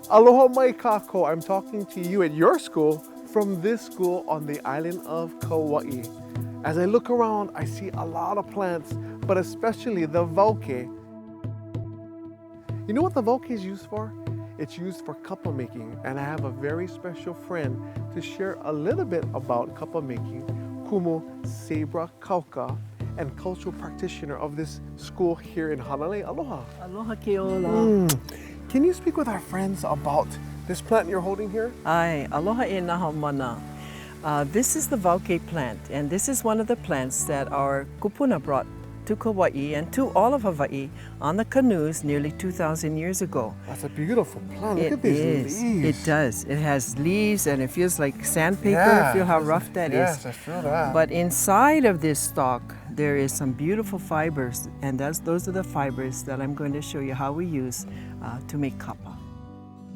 Aloha mai kako. I'm talking to you at your school from this school on the island of Kauaʻi. As I look around, I see a lot of plants, but especially the Wauke. You know what the Wauke is used for? It's used for kapa making, and I have a very special friend to share a little bit about kapa making, Kumukahi and cultural practitioner of this school here in Hanalei. Aloha. Aloha ke ola. Can you speak with our friends about this plant you're holding here? Ai, aloha e naha mana. This is the Wauke plant, and this is one of the plants that our kupuna brought to Kauaʻi and to all of Hawaii on the canoes nearly 2,000 years ago. That's a beautiful plant. Look at these leaves. It does. It has leaves and it feels like sandpaper. Feel how rough that is. Yes, I feel that. But inside of this stalk, there is some beautiful fibers, and those are the fibers that I'm going to show you how we use to make kapa.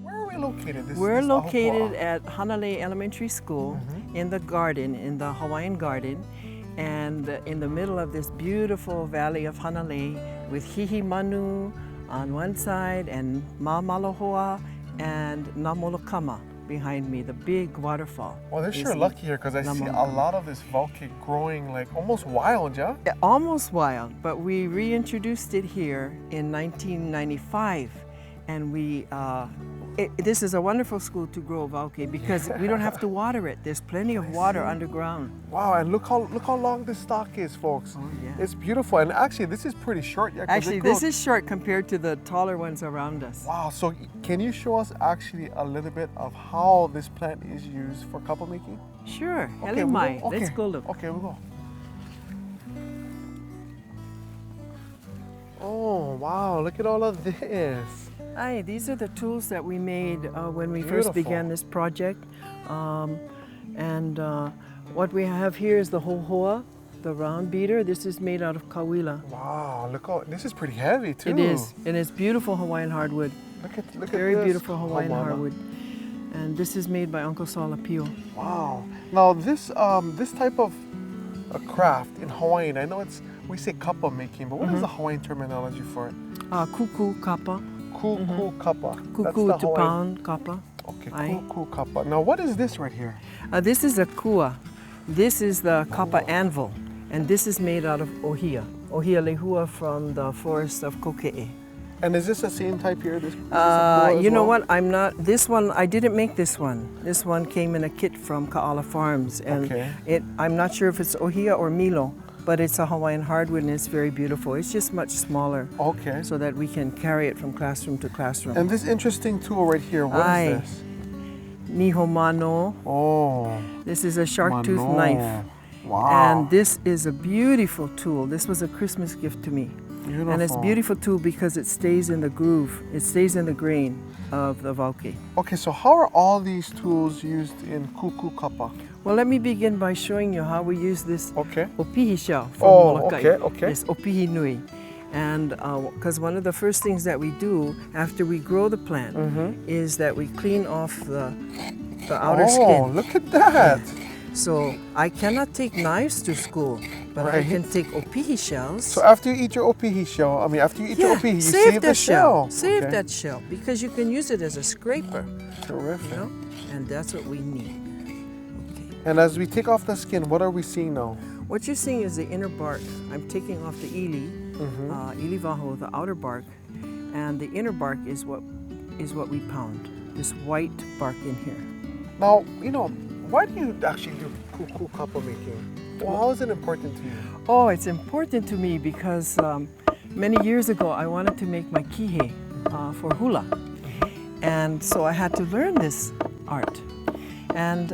Where are we located? We're located at Hanalei Elementary School in the garden, in the Hawaiian garden, and in the middle of this beautiful valley of Hanalei with Hihimanu on one side and Maamalohoa and Namolokama behind me, the big waterfall. Well, they're sure lucky here because I see a lot of this Wauke growing like almost wild, yeah? Almost wild, but we reintroduced it here in 1995, and this is a wonderful school to grow Wauke because we don't have to water it. There's plenty of water underground. Wow, and look how long this stalk is, folks. Oh, yeah. It's beautiful, and actually this is pretty short. Yeah, actually, this is short compared to the taller ones around us. Wow, so can you show us actually a little bit of how this plant is used for kapa making? Sure, Okay, let's go look. Okay, we'll go. Oh, wow, look at all of this. Aye, these are the tools that we made when we first began this project. What we have here is the hohoa, the round beater. This is made out of kauila. Wow, this is pretty heavy too. It is, and it's beautiful Hawaiian hardwood. Look at Very this. beautiful Hawaiian hardwood. And this is made by Uncle Salapio. Wow. Now this type of a craft in Hawaiian, I know we say kapa making, but what is the Hawaiian terminology for it? Kuku Kapa. Kuku Kapa. Kuku to pound kapa. Okay, Kuku Kapa. Now what is this right here? This is a kua. This is the kapa anvil, and this is made out of ohia. Ohia lehua from the forest of Koke'e. And is this the same type here? You know what? This one, I didn't make this one. This one came in a kit from Ka'ala Farms, and I'm not sure if it's ohia or milo, but it's a Hawaiian hardwood and it's very beautiful. It's just much smaller. Okay. So that we can carry it from classroom to classroom. And this interesting tool right here, what is this? Niho mano. Oh. This is a shark tooth knife. Wow. And this is a beautiful tool. This was a Christmas gift to me. Beautiful. And it's a beautiful tool because it stays in the groove. It stays in the grain of the Wauke. Okay, so how are all these tools used in Kuku Kapa? Well, let me begin by showing you how we use this opihi shell from Molokai. This opihi nui. And because one of the first things that we do after we grow the plant is that we clean off the outer skin. Oh, look at that! So I cannot take knives to school, but I can take opihi shells. So after you eat your opihi shell, after you eat your opihi, you save the shell. Save that shell because you can use it as a scraper. Terrific. You know? And that's what we need. And as we take off the skin, what are we seeing now? What you're seeing is the inner bark. I'm taking off the ili, ili vaho, the outer bark, and the inner bark is what we pound. This white bark in here. Now, why do you actually do Kuku Kapa making? Well, how is it important to you? Oh, it's important to me because many years ago I wanted to make my kihe for hula. And so I had to learn this art. And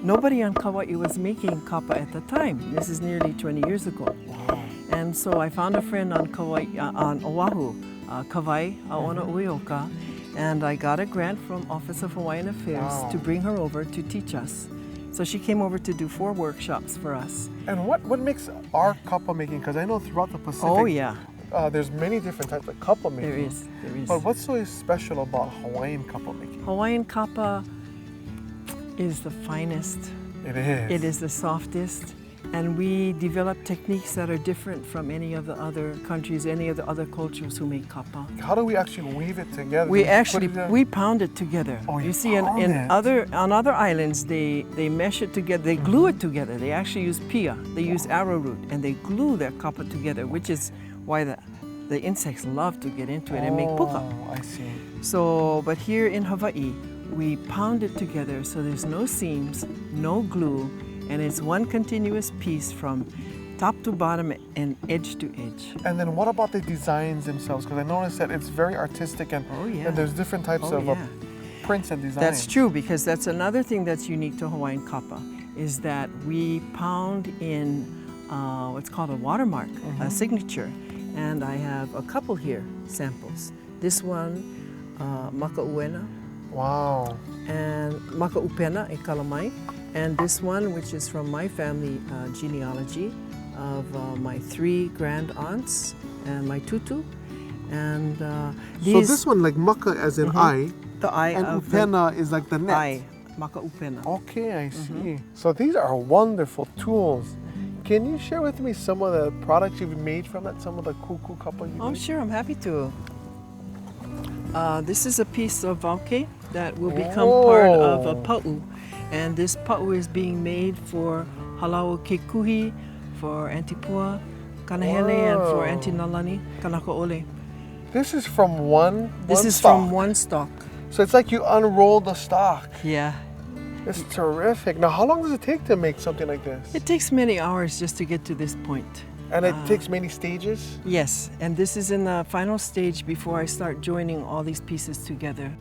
nobody on Kauaʻi was making kapa at the time. This is nearly 20 years ago. Wow. And so I found a friend on Kauaʻi, on Oahu, Kawai, Aona Ueoka, and I got a grant from Office of Hawaiian Affairs to bring her over to teach us. So she came over to do 4 workshops for us. And what makes our kapa making? Because I know throughout the Pacific, there's many different types of kapa making. There is. But what's so special about Hawaiian kapa making? Hawaiian kapa is the finest. It is. It is the softest. And we develop techniques that are different from any of the other countries, any of the other cultures who make kapa. How do we actually weave it together? We Do put actually, it in- we pound it together. Oh, you you see, pound in it. on other islands, they mesh it together, they glue it together. They actually use pia, they use arrowroot, and they glue their kapa together, which is why the insects love to get into it and make puka. Oh, I see. So, but here in Hawaii, we pound it together so there's no seams, no glue, and it's one continuous piece from top to bottom and edge to edge. And then what about the designs themselves? Because I noticed that it's very artistic and, Oh, yeah. and there's different types Oh, of yeah. prints and designs. That's true, because that's another thing that's unique to Hawaiian kapa, is that we pound in what's called a watermark, a signature. And I have a couple here, samples. This one, makauena, Wow. and makaupena e kalamai. And this one, which is from my family genealogy of my 3 grand aunts and my tutu. And these, So this one, like maka as in eye, the eye and of upena is like the net. eye, makaupena. Okay, I see. So these are wonderful tools. Can you share with me some of the products you've made from it? Some of the kuku kapa you Oh, made? sure, I'm happy to. This is a piece of Wauke that will become part of a pa'u. And this pa'u is being made for halau kekuhi, for Antipua, Hanalei, and for Auntie Nalani, Kanakaole. This is from one This is stalk. from one stalk. So it's like you unroll the stalk. Yeah. It's terrific. Now, how long does it take to make something like this? It takes many hours just to get to this point. And it takes many stages? Yes, and this is in the final stage before I start joining all these pieces together.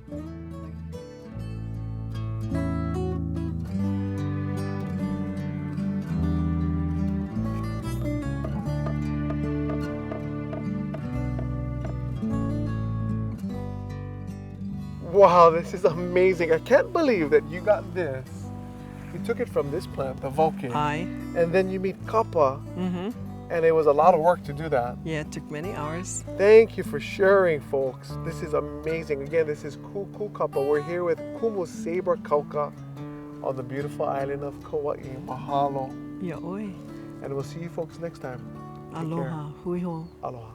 Wow, this is amazing. I can't believe that you got this. You took it from this plant, the Wauke, Aye. and then you made kapa, Mm-hmm. and it was a lot of work to do that. Yeah, it took many hours. Thank you for sharing, folks. This is amazing. Again, this is Kuku Kapa. We're here with Kumu Saber Kauka on the beautiful island of Kauaʻi. Mahalo. Ya oi. And we'll see you folks next time. Take care. Aloha. Hui ho. Aloha.